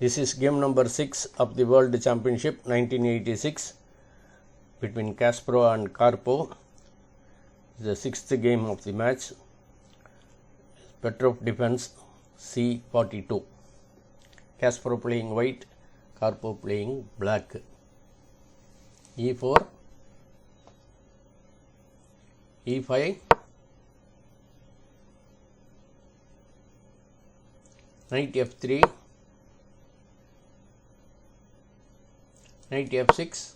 This is game number 6 of the World Championship 1986 between Kasparov and Karpov. The sixth game of the match. Petrov defense C42. Kasparov playing white, Karpov playing black. E4, E5, knight F3, knight F6,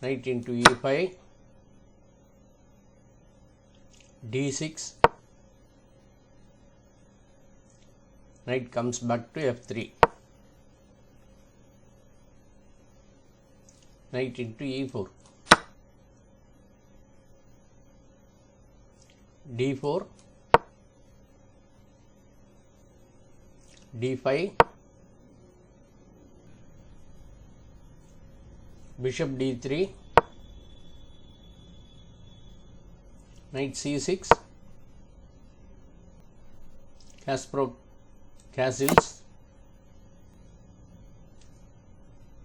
knight into E5, D6, knight comes back to F3, knight into E4, D4, D5, bishop D3, knight C6, Kasparov castles,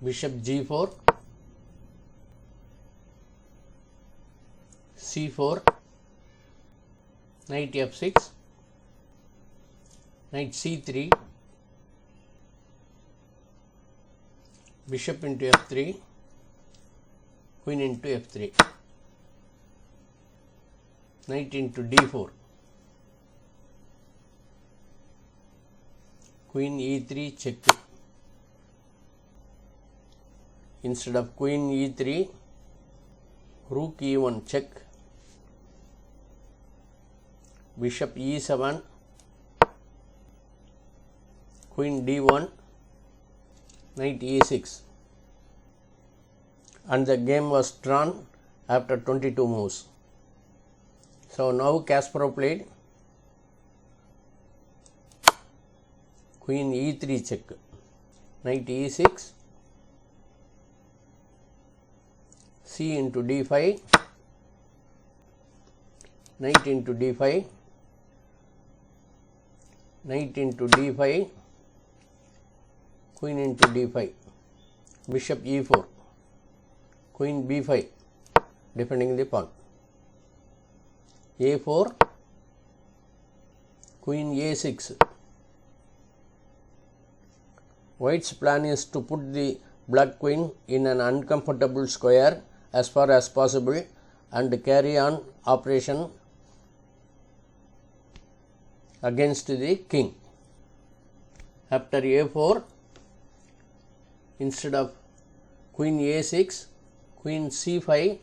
bishop G4, C4, knight F6, knight C3, bishop into F3, queen into F3, knight into D4, queen E3 check. Instead of queen E3, rook E1 check, bishop E7, queen D1, knight E6, and the game was drawn after 22 moves. So now Kasparov played queen E3 check, knight E6, C into D5, knight into D5, knight into D5, queen into D5, bishop E4, queen B5, defending the pawn, A4, queen A6. White's plan is to put the black queen in an uncomfortable square as far as possible and carry on operation against the king. After A4, instead of queen A6, queen C5,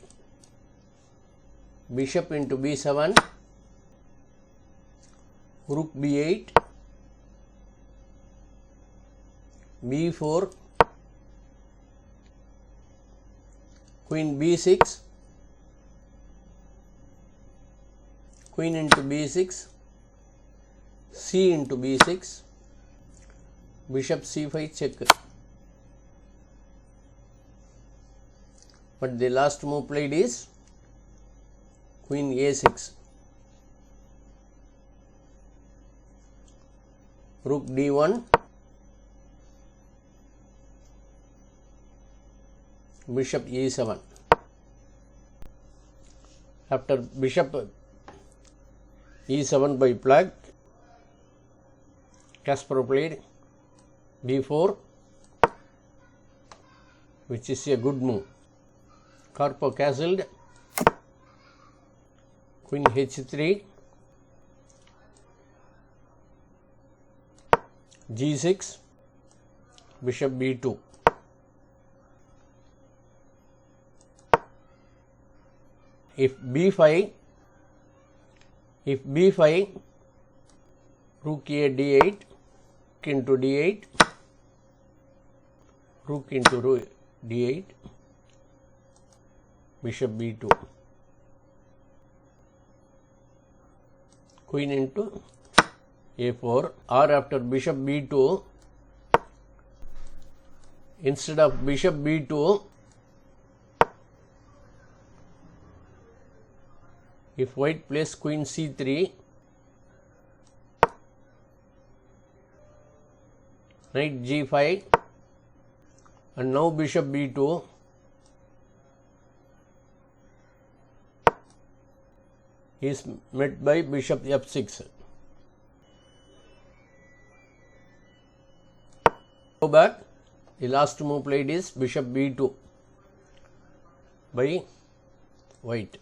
bishop into B7, rook B8, B4, queen B6, queen into B6, C into B6, bishop C5 check. But the last move played is queen A6, rook D1, bishop E7. After bishop E7 by black, Kasparov played B4, which is a good move. Karpov castled, queen H3, G6, bishop B2. If B5, rook A D8, into D8, rook into D8, bishop B2, queen into A4, or after bishop B2, instead of bishop B2, if white plays queen C3, knight g5, and now bishop b2. Is met by bishop f6. Go back. The last move played is bishop b2 by white.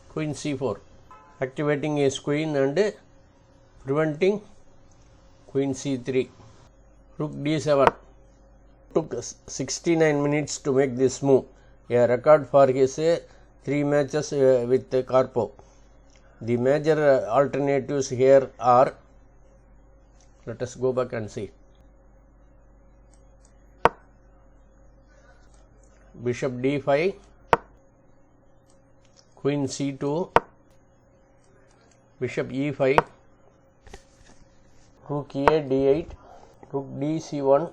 Queen c4, activating his queen and preventing queen c3. Rook d7. Took 69 minutes to make this move, a record for his 3 matches with Karpov. The major alternatives here are, let us go back and see. Bishop d5, queen c2, bishop e5, rook a d8, rook dc1,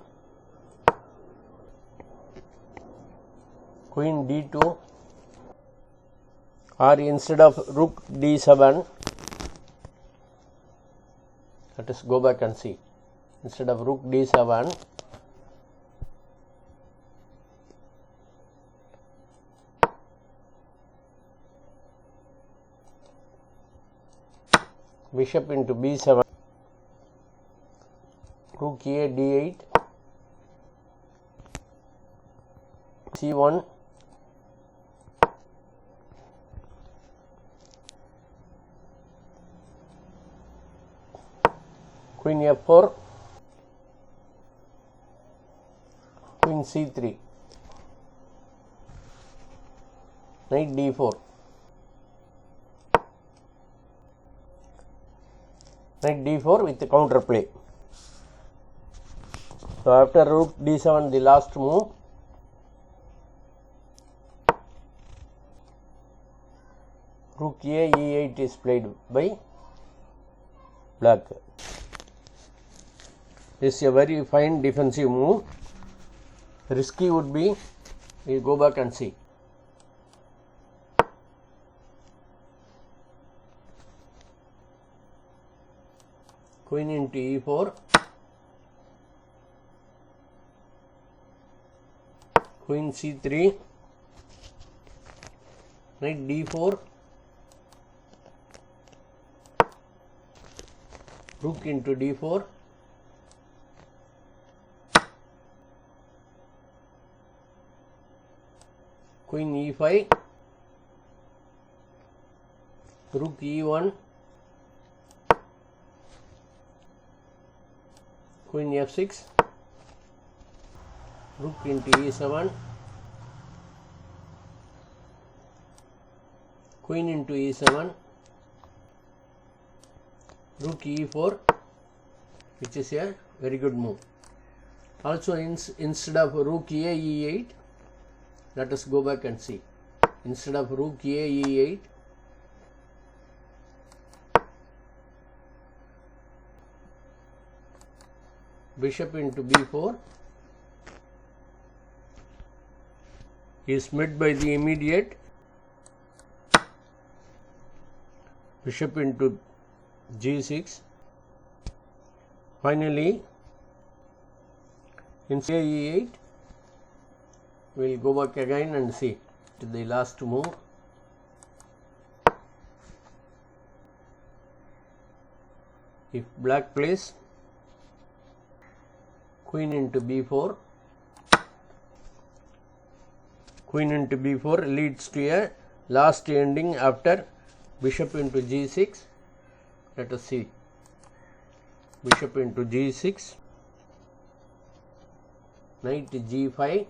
queen d2, or instead of rook d7, let us go back and see. Instead of rook d7, bishop into b7, rook a d8, c1, queen f4, queen c3, knight d4, knight d4 with the counter play. So after rook d7, the last move, rook a e8 is played by black. This is a very fine defensive move. Risky would be, we go back and see. Queen into e4, queen c3, knight d4, rook into d4, queen e5, rook e1, queen f6, rook into e7, queen into e7, rook e4, which is a very good move. Also instead of rook a e8, let us go back and see. Instead of rook a e8, bishop into b4 is met by the immediate bishop into g6. Finally, in e8, we will go back again and see to the last move. If black plays queen into b4, queen into b4 leads to a last ending after bishop into g6. Let us see. Bishop into g6, knight g5,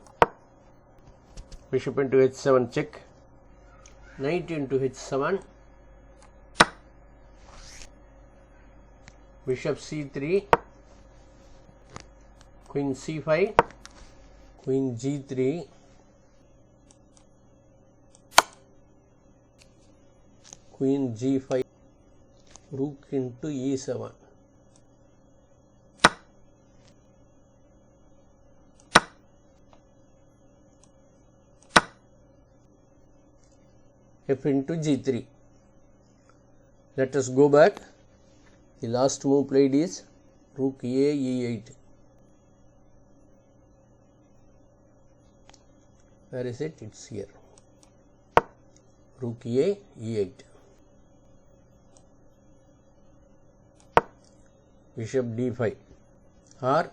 bishop into h7 check, knight into h7, bishop c3, queen c5, queen g3, queen g5, rook into e7. F into g3. Let us go back. The last move played is rook a e8. Where is it? It's here. Rook a e8. Bishop d5. Or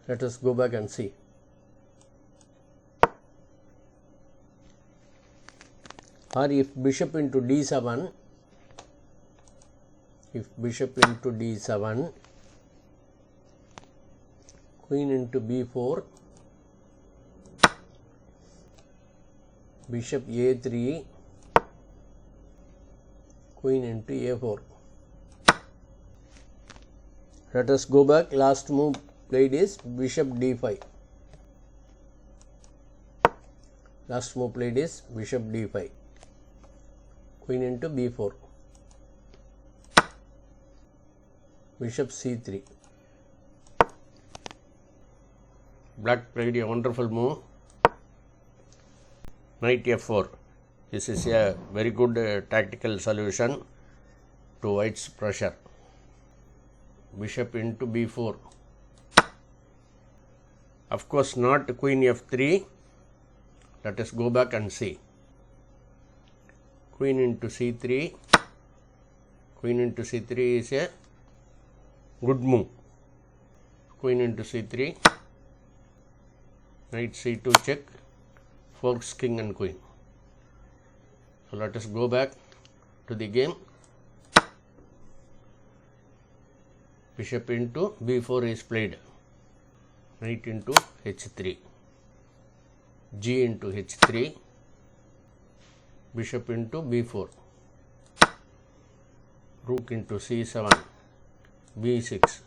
let us go back and see. Or if bishop into d7, queen into b4, bishop a3, queen into a4. Let us go back. Last move played is bishop d5. Last move played is bishop d5. Queen into b4. Bishop c3. Black played a wonderful move. Knight f4. This is a very good tactical solution to white's pressure. Bishop into b4. Of course, not queen f3. Let us go back and see. Queen into c3. Queen into c3 is a good move. Queen into c3. Knight c2 check. Forks king and queen. So let us go back to the game. Bishop into b4 is played. Knight into h3. G into h3. Bishop into b4. Rook into c7. b6.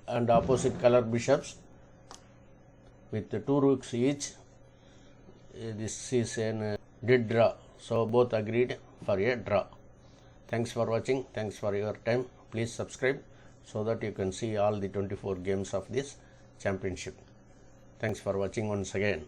And opposite color bishops with the 2 rooks each. This is a dead draw. So both agreed for a draw. Thanks for watching. Thanks for your time. Please subscribe so that you can see all the 24 games of this championship. Thanks for watching once again.